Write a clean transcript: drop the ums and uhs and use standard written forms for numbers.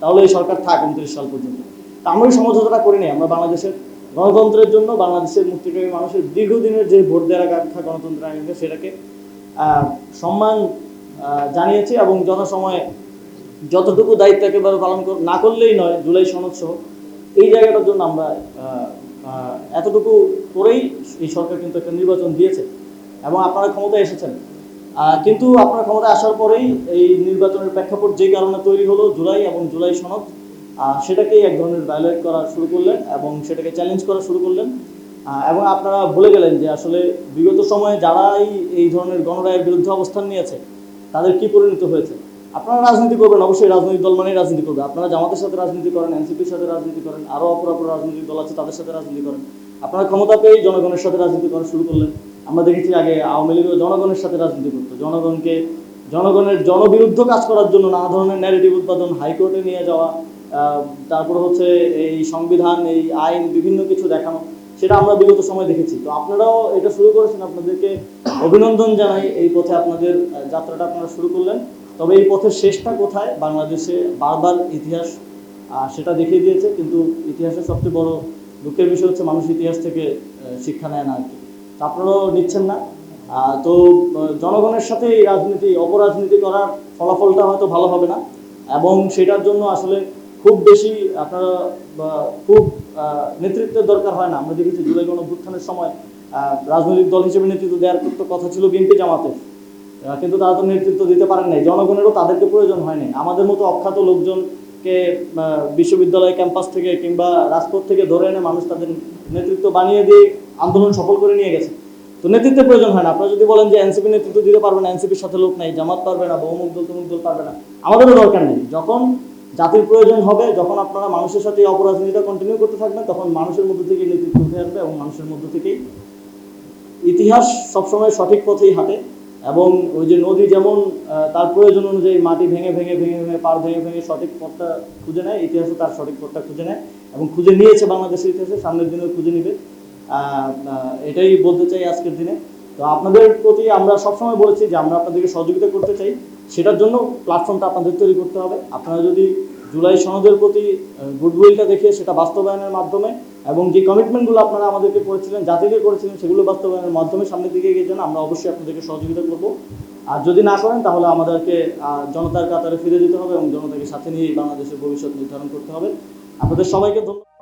তাহলে এই সরকার থাক 29 সাল পর্যন্ত। তা আমরা এই সমঝোতাটা করিনি। আমরা বাংলাদেশের গণতন্ত্রের জন্য, বাংলাদেশের মুক্তিপ্রেমী মানুষের দীর্ঘদিনের যে ভোট দেওয়ার আকাঙ্ক্ষা গণতন্ত্রের আকাঙ্ক্ষা, সেটাকে সম্মান জানিয়েছি এবং যথাসময়ে যতটুকু দায়িত্ব একেবারে পালন না করলেই নয়, জুলাই সনদ সহ এই জায়গাটার জন্য আমরা এতটুকু করেই এই সরকার কিন্তু একটা নির্বাচন দিয়েছে এবং আপনারা ক্ষমতায় এসেছেন। কিন্তু আপনারা ক্ষমতায় আসার পরেই এই নির্বাচনের প্রেক্ষাপট যে কারণে তৈরি হলো, জুলাই এবং জুলাই সনদ, সেটাকেই এক ধরনের ভায়োলেট করা শুরু করলেন এবং সেটাকে চ্যালেঞ্জ করা শুরু করলেন। এবং আপনারা বলে গেলেন যে আসলে বিগত সময়ে যারাই এই ধরনের গণরায়ের বিরুদ্ধে অবস্থান নিয়েছে তাদের কি পরিণত হয়েছে। আপনারা রাজনীতি করবেন, অবশ্যই রাজনৈতিক দল মানেই রাজনীতি করবে। আপনারা জামাতের সাথে রাজনীতি করেন, এনসিপির সাথে রাজনীতি করেন, আরও অপর রাজনৈতিক দল আছে তাদের সাথে রাজনীতি করেন। আপনারা ক্ষমতা পেয়েই জনগণের সাথে রাজনীতি করা শুরু করলেন। আমরা দেখেছি আগে আওয়ামী লীগও জনগণের সাথে রাজনীতি করতো, জনগণের জনবিরুদ্ধ কাজ করার জন্য নানা ধরনের ন্যারেটিভ উৎপাদন, হাইকোর্টে নিয়ে যাওয়া, তারপরে হচ্ছে এই সংবিধান, এই আইন, বিভিন্ন কিছু দেখানো, সেটা আমরা বিগত সময় দেখেছি। তো আপনারাও এটা শুরু করেছেন, আপনাদেরকে অভিনন্দন জানাই। এই পথে আপনাদের যাত্রাটা আপনারা শুরু করলেন। তবে এই পথের শেষটা কোথায়, বাংলাদেশে বারবার ইতিহাস সেটা দেখিয়ে দিয়েছে। কিন্তু ইতিহাসের সবচেয়ে বড় দুঃখের বিষয় হচ্ছে মানুষ ইতিহাস থেকে শিক্ষা নেয় না আর কি। আপনারাও নিচ্ছেন না। তো জনগণের সাথে এই রাজনীতি, অপরাজনীতি করার ফলাফলটা হয়তো ভালো হবে না এবং সেটার জন্য আসলে খুব বেশি আপনারা খুব নেতৃত্বের দরকার হয় না। আমরা দেখেছি জুলাই গণঅভ্যুত্থানের সময় রাজনৈতিক দল হিসেবে নেতৃত্ব দেওয়ার কথা ছিল বিএনপি জামাতের, কিন্তু তারা তো নেতৃত্ব দিতে পারেন নাই। জনগণেরও তাদেরকে প্রয়োজন হয়নি। আমাদের মতো অখ্যাত লোকজনকে বিশ্ববিদ্যালয় ক্যাম্পাস থেকে কিংবা রাজপথ থেকে ধরে এনে মানুষ তাদের নেতৃত্ব বানিয়ে দিয়ে আন্দোলন সফল করে নিয়ে গেছে। তো নেতৃত্বের প্রয়োজন হয় না। আপনারা যদি বলেন যে এনসিপি নেতৃত্ব দিতে পারবে না, এনসিপির সাথে লোক নাই, জামাত পারবে না, বহুমুখ দল তমুক দল পারবে না, আমাদেরও দরকার নেই। যখন জাতির প্রয়োজন হবে, যখন আপনারা মানুষের সাথে অপরাজনীতিটা কন্টিনিউ করতে থাকবেন, তখন মানুষের মধ্যে থেকে নেতৃত্ব উঠে আসবে এবং মানুষের মধ্য থেকেই ইতিহাস সবসময় সঠিক পথেই হাঁটে। এবং ওই যে নদী যেমন তার প্রয়োজন অনুযায়ী মাটি ভেঙে ভেঙে ভেঙে ভেঙে পার ভেঙে ভেঙে সঠিক পথটা খুঁজে নেয়, ইতিহাসও তার সঠিক পথটা খুঁজে নেয় এবং খুঁজে নিয়েছে বাংলাদেশের ইতিহাসে, সামনের দিনেও খুঁজে নিবে। এটাই বলতে চাই আজকের দিনে। তো আপনাদের প্রতি আমরা সবসময় বলেছি যে আমরা আপনাদেরকে সহযোগিতা করতে চাই, সেটার জন্য প্ল্যাটফর্মটা আপনাদের তৈরি করতে হবে। আপনারা যদি জুলাই সনদের প্রতি গুডউইলটা দেখিয়ে সেটা বাস্তবায়নের মাধ্যমে এবং যে কমিটমেন্টগুলো আপনারা আমাদেরকে করেছিলেন, জাতিকে করেছিলেন, সেগুলো বাস্তবায়নের মাধ্যমে সামনের দিকে এগিয়ে যান, আমরা অবশ্যই আপনাদেরকে সহযোগিতা করব। আর যদি না করেন তাহলে আমাদেরকে জনতার কাতারে ফিরে যেতে হবে এবং জনতাকে সাথে নিয়ে বাংলাদেশের ভবিষ্যৎ নির্ধারণ করতে হবে। আপনাদের সবাইকে ধন্যবাদ।